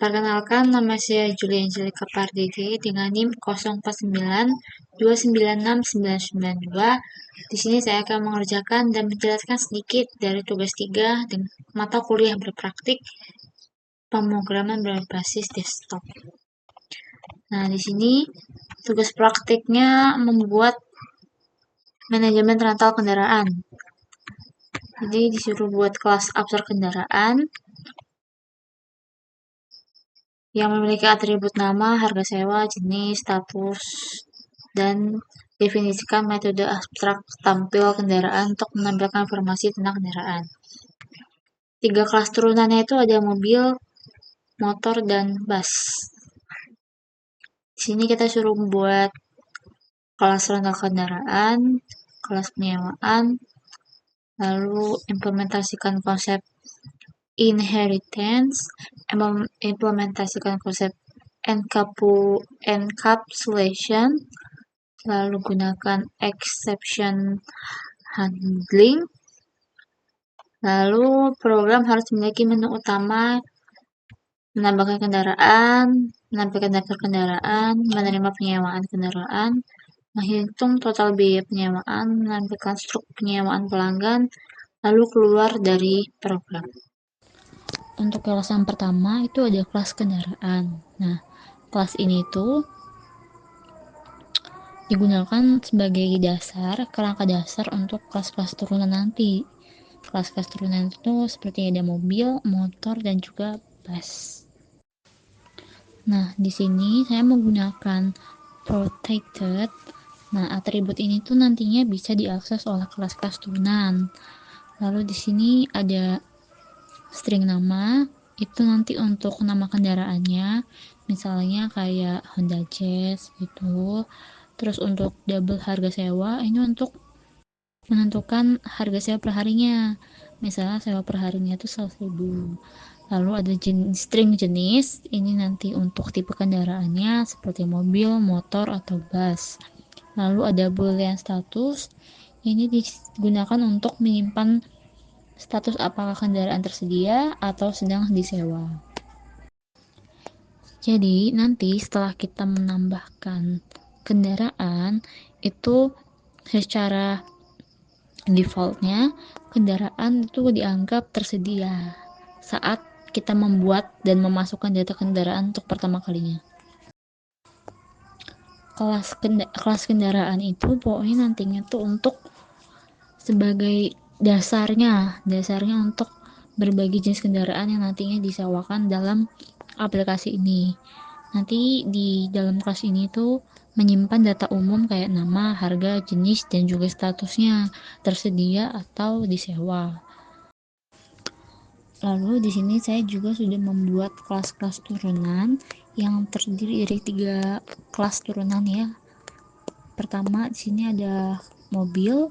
Perkenalkan, nama saya Julia Angelika Pardede dengan NIM 0492969992. Di sini saya akan mengerjakan dan menjelaskan sedikit dari tugas 3 dengan mata kuliah berpraktik pemrograman berbasis desktop. Nah, di sini tugas praktiknya membuat manajemen rental kendaraan. Jadi disuruh buat kelas abstrak kendaraan yang memiliki atribut nama, harga sewa, jenis, status, dan definisikan metode abstrak tampil kendaraan untuk menampilkan informasi tentang kendaraan. 3 kelas turunannya itu ada mobil, motor, dan bus. Di sini kita suruh membuat kelas rental kendaraan, kelas penyewaan, lalu implementasikan konsep inheritance, implementasikan konsep encapsulation, lalu gunakan exception handling, lalu program harus memiliki menu utama, menambahkan kendaraan, menampilkan daftar kendaraan, menerima penyewaan kendaraan, menghitung total biaya penyewaan, menampilkan struk penyewaan pelanggan, lalu keluar dari program. Untuk kelas yang pertama itu ada kelas kendaraan. Nah, kelas ini tuh digunakan sebagai dasar, kerangka dasar untuk kelas-kelas turunan nanti. Kelas-kelas turunan itu seperti ada mobil, motor, dan juga bus. Nah, di sini saya menggunakan protected. Nah, atribut ini tuh nantinya bisa diakses oleh kelas-kelas turunan. Lalu di sini ada string nama, itu nanti untuk nama kendaraannya, misalnya kayak Honda Jazz gitu. Terus untuk double harga sewa, ini untuk menentukan harga sewa per harinya. Misalnya sewa per harinya itu 100.000. Lalu ada string jenis, ini nanti untuk tipe kendaraannya seperti mobil, motor, atau bus. Lalu ada boolean status, ini digunakan untuk menyimpan status apakah kendaraan tersedia atau sedang disewa. Jadi nanti setelah kita menambahkan kendaraan, itu secara defaultnya kendaraan itu dianggap tersedia saat kita membuat dan memasukkan data kendaraan untuk pertama kalinya. Kelas kendaraan itu pokoknya nantinya tuh untuk sebagai dasarnya untuk berbagai jenis kendaraan yang nantinya disewakan dalam aplikasi ini. Nanti di dalam kelas ini tuh menyimpan data umum kayak nama, harga, jenis, dan juga statusnya tersedia atau disewa. Lalu di sini saya juga sudah membuat kelas-kelas turunan yang terdiri dari 3 kelas turunan ya. Pertama di sini ada mobil,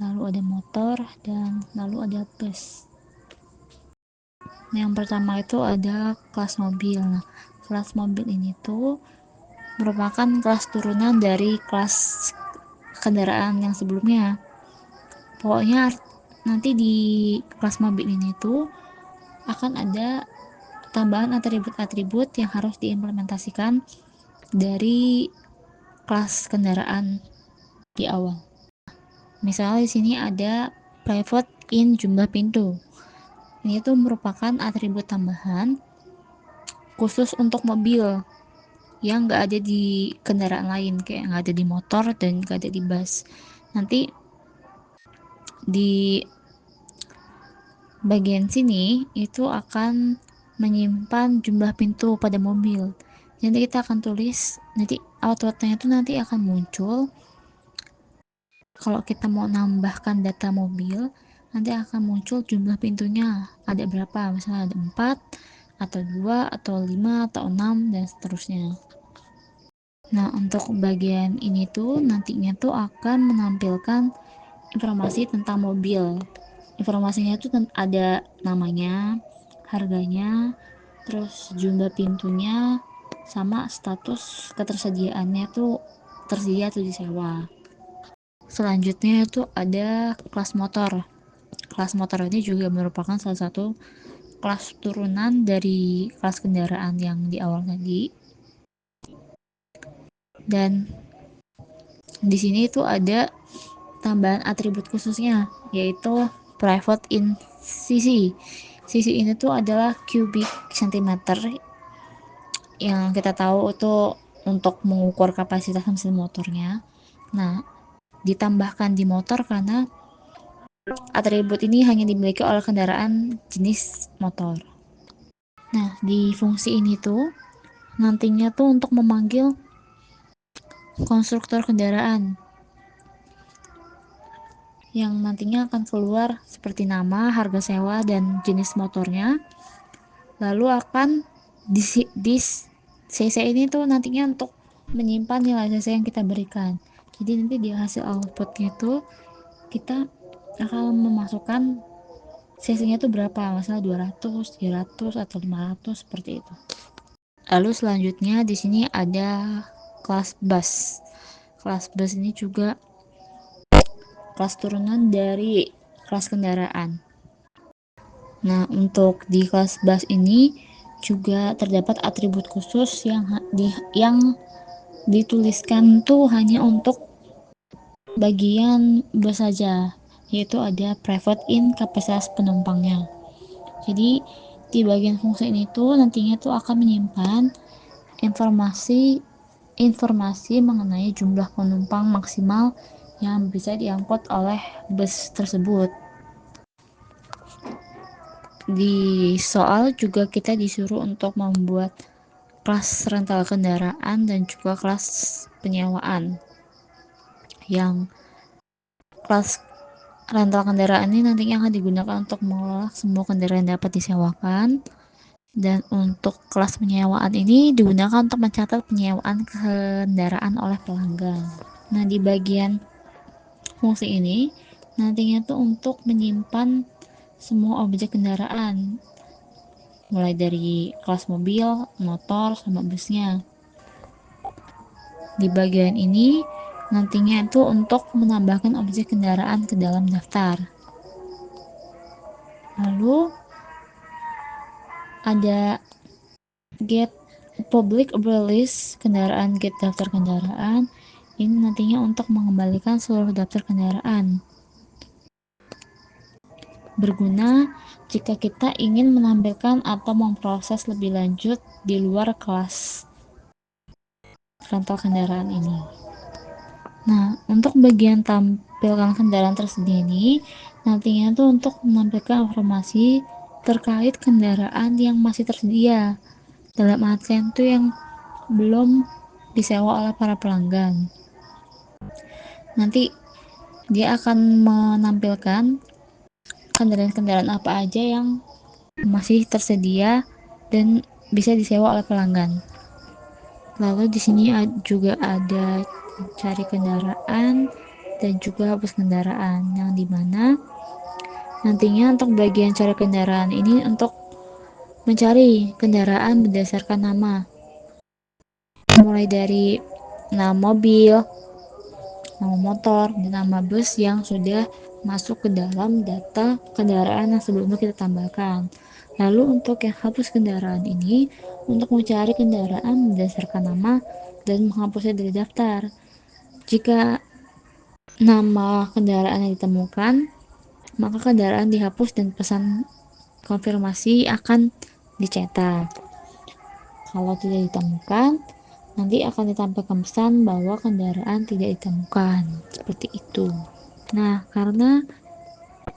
lalu ada motor, dan lalu ada bus. Nah, yang pertama itu ada kelas mobil. Nah, kelas mobil ini tuh merupakan kelas turunan dari kelas kendaraan yang sebelumnya. Pokoknya nanti di kelas mobil ini tuh akan ada tambahan atribut-atribut yang harus diimplementasikan dari kelas kendaraan di awal. Misalnya di sini ada private in jumlah pintu. Ini tuh merupakan atribut tambahan khusus untuk mobil yang nggak ada di kendaraan lain, kayak nggak ada di motor dan nggak ada di bus. Nanti di bagian sini itu akan menyimpan jumlah pintu pada mobil. Jadi kita akan tulis, nanti outputnya itu nanti akan muncul kalau kita mau nambahkan data mobil, nanti akan muncul jumlah pintunya ada berapa, misalnya ada 4 atau 2 atau 5 atau 6 dan seterusnya. Nah, untuk bagian ini tuh nantinya tuh akan menampilkan informasi tentang mobil. Informasinya itu ada namanya, harganya, terus jumlah pintunya, sama status ketersediaannya tuh tersedia atau disewa. Selanjutnya itu ada kelas motor. Kelas motor ini juga merupakan salah satu kelas turunan dari kelas kendaraan yang di awal tadi. Dan di sini itu ada tambahan atribut khususnya, yaitu private in cc. Cc ini tuh adalah cubic centimeter, yang kita tahu itu untuk mengukur kapasitas mesin motornya. Nah, ditambahkan di motor karena atribut ini hanya dimiliki oleh kendaraan jenis motor. Nah, di fungsi ini tuh nantinya tuh untuk memanggil konstruktor kendaraan yang nantinya akan keluar seperti nama, harga sewa, dan jenis motornya. Lalu akan di CC ini tuh nantinya untuk menyimpan nilai CC yang kita berikan. Jadi nanti di hasil outputnya tuh kita akan memasukkan CC-nya tuh berapa, misalnya 200, 300, atau 500 seperti itu. Lalu selanjutnya di sini ada kelas bus. Kelas bus ini juga kelas turunan dari kelas kendaraan. Nah, untuk di kelas bus ini juga terdapat atribut khusus yang dituliskan tuh hanya untuk bagian bus saja, yaitu ada private in kapasitas penumpangnya. Jadi di bagian fungsi ini tuh nantinya tuh akan menyimpan informasi mengenai jumlah penumpang maksimal yang bisa diangkut oleh bus tersebut. Di soal juga kita disuruh untuk membuat kelas rental kendaraan dan juga kelas penyewaan. Yang kelas rental kendaraan ini nantinya akan digunakan untuk mengelola semua kendaraan yang dapat disewakan, dan untuk kelas penyewaan ini digunakan untuk mencatat penyewaan kendaraan oleh pelanggan. Nah, di bagian fungsi ini nantinya tuh untuk menyimpan semua objek kendaraan, mulai dari kelas mobil, motor, sama busnya. Di bagian ini nantinya itu untuk menambahkan objek kendaraan ke dalam daftar. Lalu ada get public release kendaraan, get daftar kendaraan. Ini nantinya untuk mengembalikan seluruh daftar kendaraan. Berguna jika kita ingin menampilkan atau memproses lebih lanjut di luar kelas rental kendaraan ini. Nah, untuk bagian tampilkan kendaraan tersedia ini nantinya tuh untuk menampilkan informasi terkait kendaraan yang masih tersedia, dalam artian tuh yang belum disewa oleh para pelanggan. Nanti dia akan menampilkan kendaraan-kendaraan apa aja yang masih tersedia dan bisa disewa oleh pelanggan. Lalu di sini juga ada cari kendaraan dan juga hapus kendaraan, yang dimana nantinya untuk bagian cari kendaraan ini untuk mencari kendaraan berdasarkan nama, mulai dari nama mobil, nama motor, dan nama bus yang sudah masuk ke dalam data kendaraan yang sebelumnya kita tambahkan. Lalu untuk yang hapus kendaraan ini untuk mencari kendaraan berdasarkan nama dan menghapusnya dari daftar. Jika nama kendaraan yang ditemukan, maka kendaraan dihapus dan pesan konfirmasi akan dicetak. Kalau tidak ditemukan, nanti akan ditampilkan pesan bahwa kendaraan tidak ditemukan. Seperti itu. Nah, karena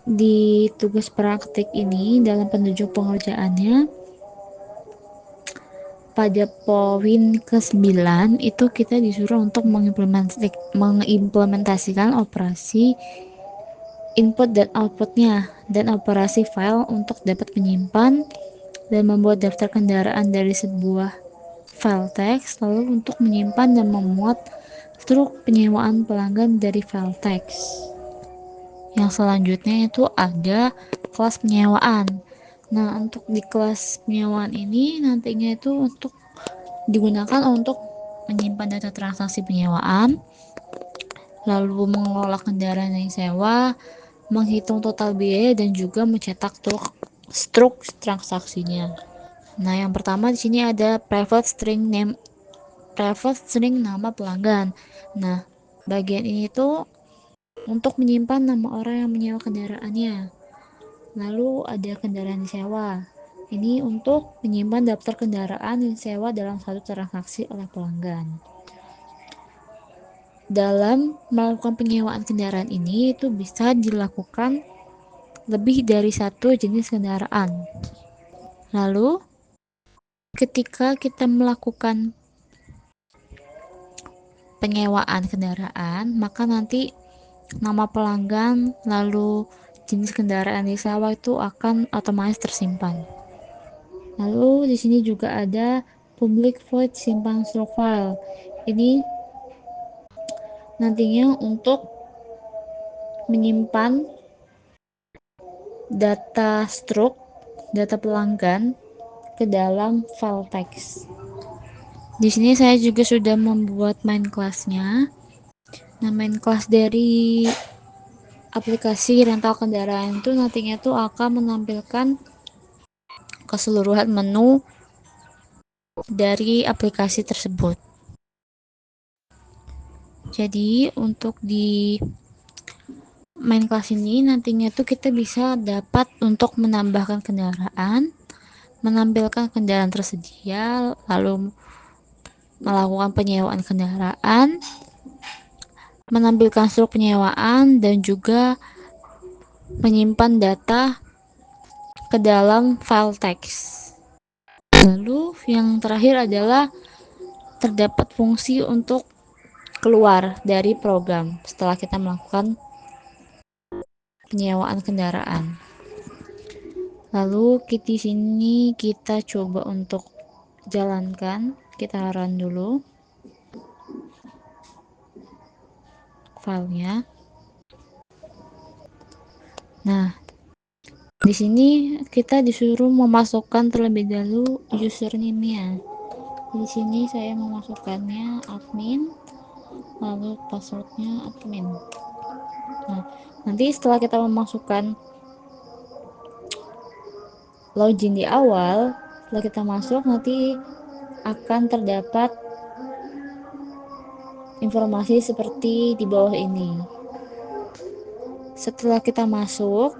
di tugas praktik ini dalam penunjuk pengerjaannya pada poin ke-9 itu kita disuruh untuk mengimplementasikan operasi input dan outputnya dan operasi file untuk dapat menyimpan dan membuat daftar kendaraan dari sebuah file teks, lalu untuk menyimpan dan memuat truk penyewaan pelanggan dari file teks. Yang selanjutnya itu ada kelas penyewaan. Nah, untuk di kelas penyewaan ini nantinya itu untuk digunakan untuk menyimpan data transaksi penyewaan, lalu mengelola kendaraan yang disewa, menghitung total biaya, dan juga mencetak truk struk transaksinya. Nah, yang pertama di sini ada private string nama pelanggan. Nah, bagian ini tuh untuk menyimpan nama orang yang menyewa kendaraannya. Lalu ada kendaraan disewa. Ini untuk menyimpan daftar kendaraan yang disewa dalam satu transaksi oleh pelanggan. Dalam melakukan penyewaan kendaraan ini itu bisa dilakukan lebih dari satu jenis kendaraan. Lalu, ketika kita melakukan penyewaan kendaraan, maka nanti nama pelanggan lalu jenis kendaraan disewa itu akan otomatis tersimpan. Lalu di sini juga ada public void simpan stroke file. Ini nantinya untuk menyimpan data stroke, data pelanggan ke dalam file teks. Di sini saya juga sudah membuat main class-nya. Nah, main class dari aplikasi rental kendaraan itu nantinya tuh akan menampilkan keseluruhan menu dari aplikasi tersebut. Jadi untuk di main class ini nantinya tuh kita bisa dapat untuk menambahkan kendaraan, menampilkan kendaraan tersedia, lalu melakukan penyewaan kendaraan, menampilkan struk penyewaan, dan juga menyimpan data ke dalam file teks. Lalu yang terakhir adalah terdapat fungsi untuk keluar dari program setelah kita melakukan penyewaan kendaraan. Lalu di sini kita coba untuk jalankan, kita run dulu filenya. Nah, di sini kita disuruh memasukkan terlebih dahulu username-nya. Di sini saya memasukkannya admin, lalu passwordnya admin. Nah, nanti setelah kita memasukkan login di awal, setelah kita masuk nanti akan terdapat informasi seperti di bawah ini. Setelah kita masuk,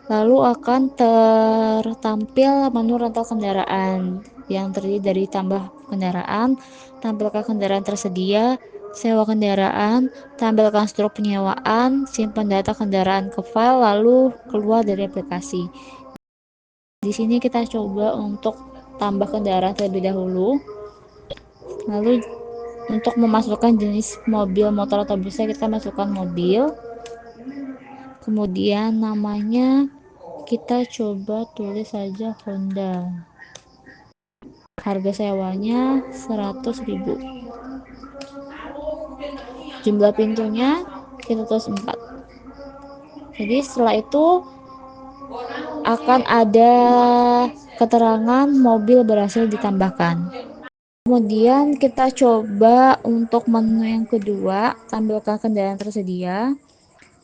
lalu akan tertampil menu rental kendaraan yang terdiri dari tambah kendaraan, tampilkan kendaraan tersedia, sewa kendaraan, tampilkan struk penyewaan, simpan data kendaraan ke file, lalu keluar dari aplikasi. Di sini kita coba untuk tambah kendaraan terlebih dahulu. Lalu untuk memasukkan jenis mobil, motor, atau busnya kita masukkan mobil. Kemudian namanya kita coba tulis saja Honda. Harga sewanya 100.000. Jumlah pintunya kita tulis 4. Jadi setelah itu akan ada keterangan mobil berhasil ditambahkan. Kemudian kita coba untuk menu yang kedua, tampilkan kendaraan tersedia.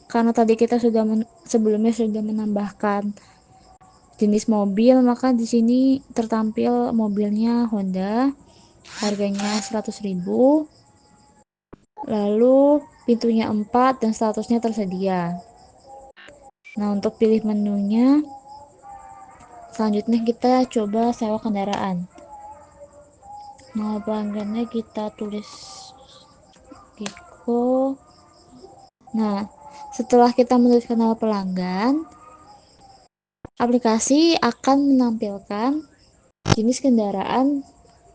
Karena tadi kita sebelumnya sudah menambahkan jenis mobil, maka di sini tertampil mobilnya Honda, harganya 100.000. Lalu pintunya 4 dan statusnya tersedia. Nah, untuk pilih menunya, selanjutnya kita coba sewa kendaraan. Nama pelanggannya kita tulis Kiko. Nah, setelah kita menuliskan nama pelanggan, aplikasi akan menampilkan jenis kendaraan,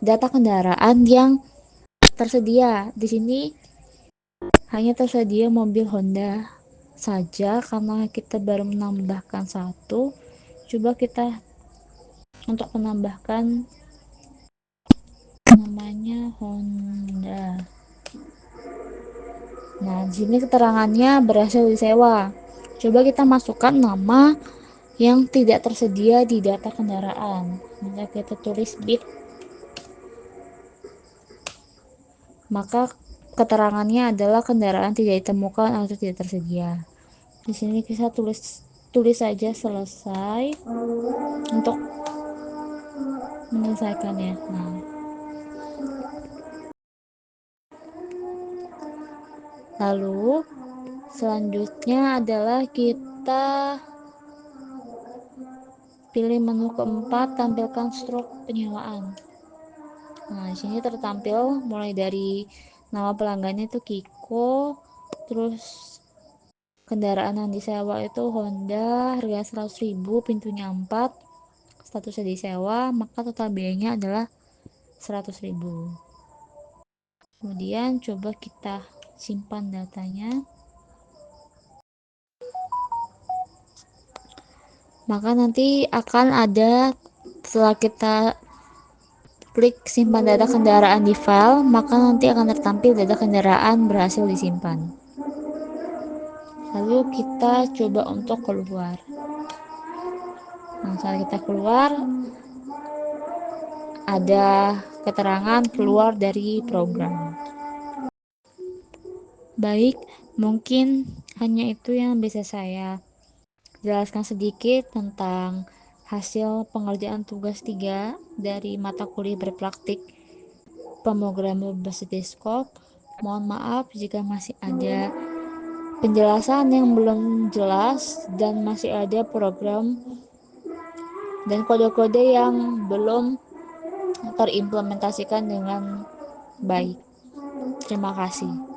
data kendaraan yang tersedia. Di sini hanya tersedia mobil Honda saja karena kita baru menambahkan satu. Coba kita untuk menambahkan namanya Honda. Nah, di sini keterangannya berhasil disewa. Coba kita masukkan nama yang tidak tersedia di data kendaraan. Maka kita tulis bit. Maka keterangannya adalah kendaraan tidak ditemukan atau tidak tersedia. Di sini kita tulis tulis saja selesai untuk menyelesaikannya. Nah, lalu selanjutnya adalah kita pilih menu keempat, tampilkan struk penyewaan. Nah, di sini tertampil mulai dari nama pelanggannya itu Kiko, terus kendaraan yang disewa itu Honda, harga 100.000, pintunya 4, statusnya disewa, maka total biayanya adalah 100.000. Kemudian coba kita simpan datanya. Maka nanti akan ada, setelah kita klik simpan data kendaraan di file, maka nanti akan tertampil data kendaraan berhasil disimpan. Lalu kita coba untuk keluar. Nah, saat kita keluar, ada keterangan keluar dari program. Baik, mungkin hanya itu yang bisa saya jelaskan sedikit tentang hasil pengerjaan tugas 3 dari mata kuliah berpraktik pemrograman berbasis desktop. Mohon maaf jika masih ada penjelasan yang belum jelas dan masih ada program dan kode-kode yang belum terimplementasikan dengan baik. Terima kasih.